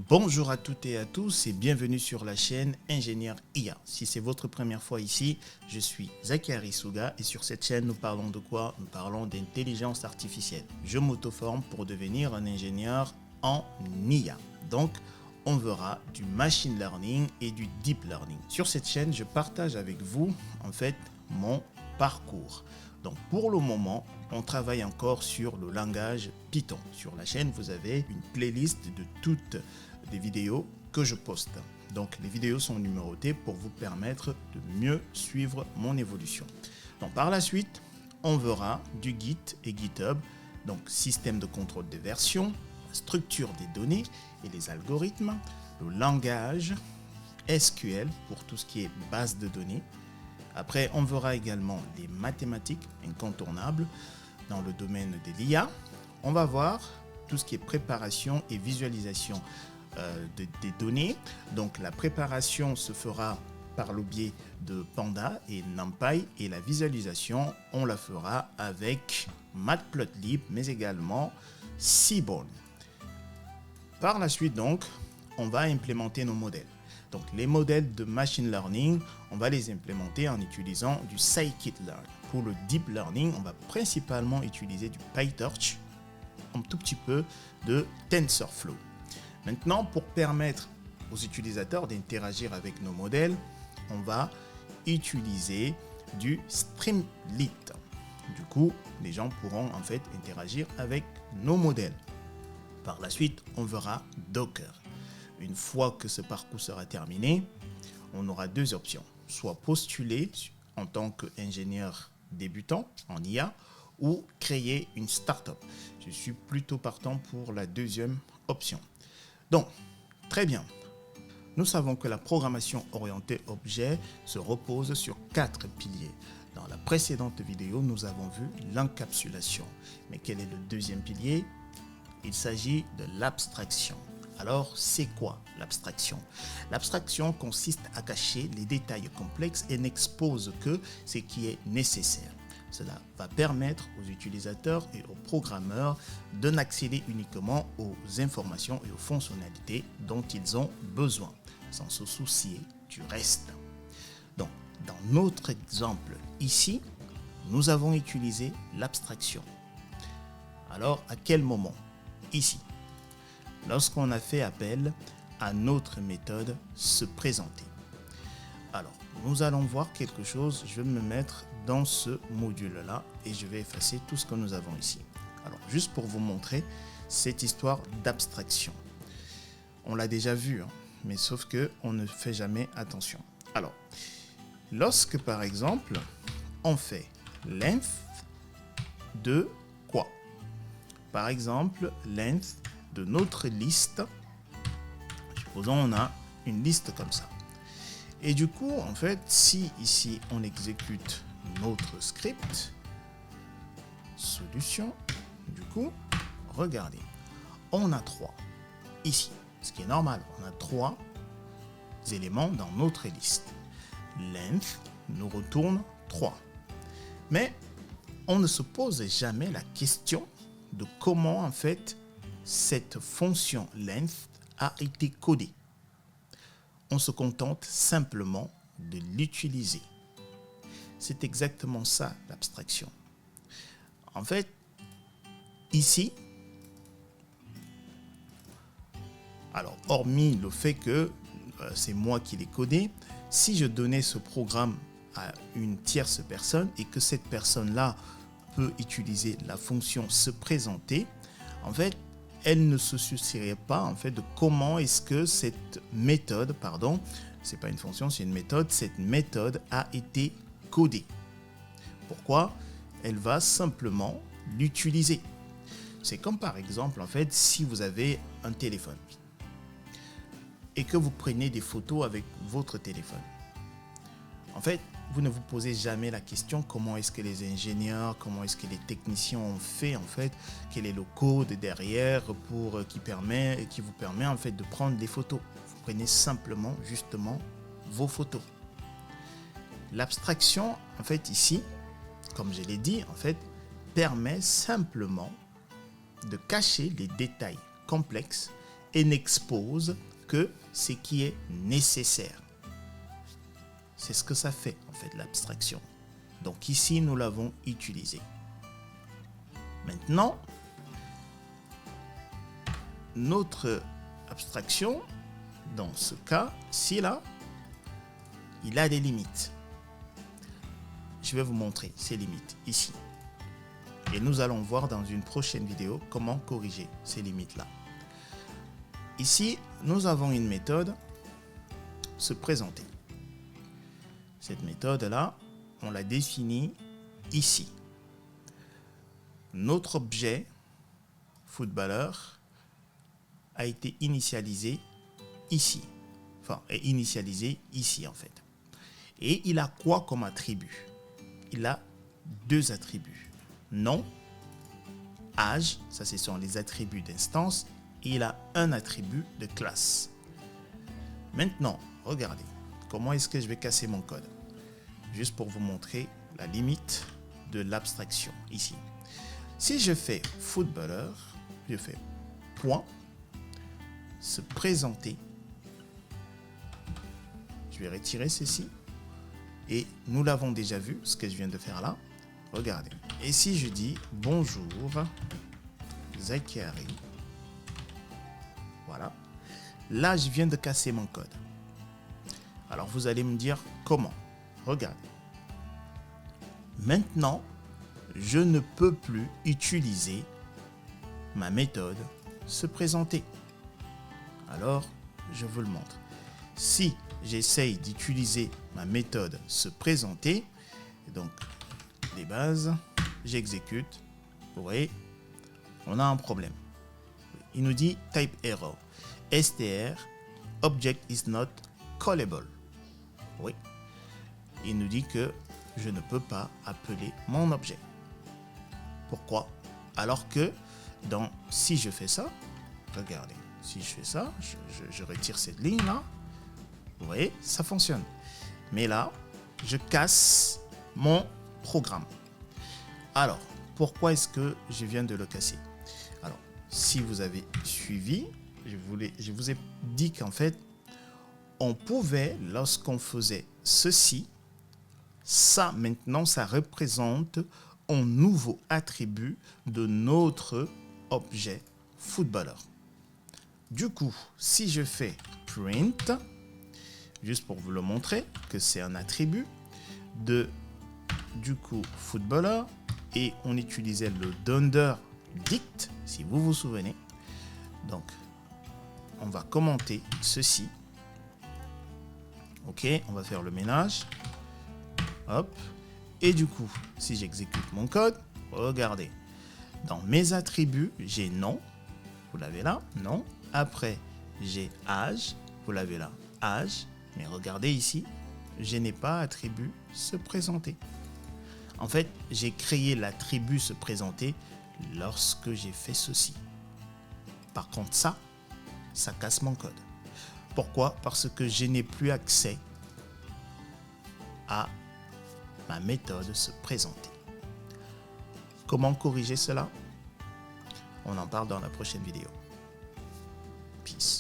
Bonjour à toutes et à tous et bienvenue sur la chaîne Ingénieur IA. Si c'est votre première fois ici, je suis Zakari Souga et sur cette chaîne nous parlons de quoi? Nous parlons d'intelligence artificielle. Je m'auto-forme pour devenir un ingénieur en IA. Donc, on verra du machine learning et du deep learning. Sur cette chaîne, je partage avec vous en fait mon parcours. Donc pour le moment, on travaille encore sur le langage Python. Sur la chaîne, vous avez une playlist de toutes les vidéos que je poste. Donc les vidéos sont numérotées pour vous permettre de mieux suivre mon évolution. Donc par la suite, on verra du Git et GitHub, donc système de contrôle des versions, la structure des données et les algorithmes, le langage SQL pour tout ce qui est base de données. Après, on verra également les mathématiques incontournables dans le domaine de l'IA. On va voir tout ce qui est préparation et visualisation des données. Donc la préparation se fera par le biais de Panda et NumPy et la visualisation, on la fera avec Matplotlib mais également Seaborn. Par la suite donc, on va implémenter nos modèles. Donc les modèles de machine learning, on va les implémenter en utilisant du scikit-learn. Pour le deep learning, on va principalement utiliser du PyTorch, un tout petit peu de TensorFlow. Maintenant, pour permettre aux utilisateurs d'interagir avec nos modèles, on va utiliser du Streamlit. Du coup, les gens pourront en fait interagir avec nos modèles. Par la suite, on verra Docker. Une fois que ce parcours sera terminé, on aura deux options. Soit postuler en tant qu'ingénieur débutant en IA ou créer une start-up. Je suis plutôt partant pour la deuxième option. Donc, très bien. Nous savons que la programmation orientée objet se repose sur 4 piliers. Dans la précédente vidéo, nous avons vu l'encapsulation. Mais quel est le deuxième pilier? Il s'agit de l'abstraction. Alors, c'est quoi l'abstraction? L'abstraction consiste à cacher les détails complexes et n'expose que ce qui est nécessaire. Cela va permettre aux utilisateurs et aux programmeurs de n'accéder uniquement aux informations et aux fonctionnalités dont ils ont besoin, sans se soucier du reste. Donc, dans notre exemple ici, nous avons utilisé l'abstraction. Alors, à quel moment? Ici. Lorsqu'on a fait appel à notre méthode se présenter. Alors, nous allons voir quelque chose. Je vais me mettre dans ce module-là et je vais effacer tout ce que nous avons ici. Alors, juste pour vous montrer cette histoire d'abstraction. On l'a déjà vu, hein, mais sauf que on ne fait jamais attention. Alors, lorsque par exemple, on fait length de quoi? Par exemple, length de notre liste, supposons on a une liste comme ça. Et du coup, en fait, si ici on exécute notre script, solution, du coup, regardez, on a 3 ici, ce qui est normal, on a 3 éléments dans notre liste. Length nous retourne 3. Mais on ne se pose jamais la question de comment en fait cette fonction length a été codée. On se contente simplement de l'utiliser. C'est exactement ça l'abstraction. En fait, ici, alors hormis le fait que c'est moi qui l'ai codé, si je donnais ce programme à une tierce personne et que cette personne-là peut utiliser la fonction se présenter, en fait, elle ne se soucierait pas en fait de comment est-ce que cette méthode, pardon, c'est pas une fonction, c'est une méthode, cette méthode a été codée. Pourquoi? Elle va simplement l'utiliser. C'est comme par exemple en fait si vous avez un téléphone et que vous prenez des photos avec votre téléphone. En fait, vous ne vous posez jamais la question comment est-ce que les ingénieurs, comment est-ce que les techniciens ont fait en fait, quel est le code derrière qui vous permet en fait de prendre des photos. Vous prenez simplement justement vos photos. L'abstraction en fait ici, comme je l'ai dit en fait, permet simplement de cacher les détails complexes et n'expose que ce qui est nécessaire. C'est ce que ça fait en fait l'abstraction. Donc ici, nous l'avons utilisé. Maintenant, notre abstraction, dans ce cas-ci là, il a des limites. Je vais vous montrer ces limites ici. Et nous allons voir dans une prochaine vidéo comment corriger ces limites-là. Ici, nous avons une méthode, se présenter. Cette méthode-là, on l'a définie ici. Notre objet footballeur a été initialisé ici. Enfin, est initialisé ici en fait. Et il a quoi comme attribut? Il a deux attributs. Nom, âge, ça ce sont les attributs d'instance. Et il a un attribut de classe. Maintenant, regardez. Comment est-ce que je vais casser mon code? Juste pour vous montrer la limite de l'abstraction ici. Si je fais footballeur, je fais point, se présenter. Je vais retirer ceci. Et nous l'avons déjà vu, ce que je viens de faire là. Regardez. Et si je dis bonjour, Zachary. Voilà. Là, je viens de casser mon code. Alors, vous allez me dire comment? Regardez. Maintenant, je ne peux plus utiliser ma méthode se présenter. Alors, je vous le montre. Si j'essaye d'utiliser ma méthode se présenter, donc les bases, j'exécute, vous voyez, on a un problème. Il nous dit type error, str, object is not callable. Oui, il nous dit que je ne peux pas appeler mon objet. Pourquoi? Alors que si je fais ça, regardez, si je fais ça, je retire cette ligne là, vous voyez, ça fonctionne. Mais là, je casse mon programme. Alors, pourquoi est-ce que je viens de le casser? Alors, si vous avez suivi, je vous ai dit qu'en fait, on pouvait, lorsqu'on faisait ceci, ça maintenant, ça représente un nouveau attribut de notre objet footballeur. Du coup, si je fais print, juste pour vous le montrer que c'est un attribut du coup footballeur, et on utilisait le dunder dict, si vous vous souvenez. Donc, on va commenter ceci. Ok, on va faire le ménage. Hop. Et du coup, si j'exécute mon code, regardez. Dans mes attributs, j'ai nom. Vous l'avez là, nom. Après, j'ai âge. Vous l'avez là, âge. Mais regardez ici, je n'ai pas attribut se présenter. En fait, j'ai créé l'attribut se présenter lorsque j'ai fait ceci. Par contre, ça casse mon code. Pourquoi? Parce que je n'ai plus accès à ma méthode se présenter. Comment corriger cela? On en parle dans la prochaine vidéo. Peace.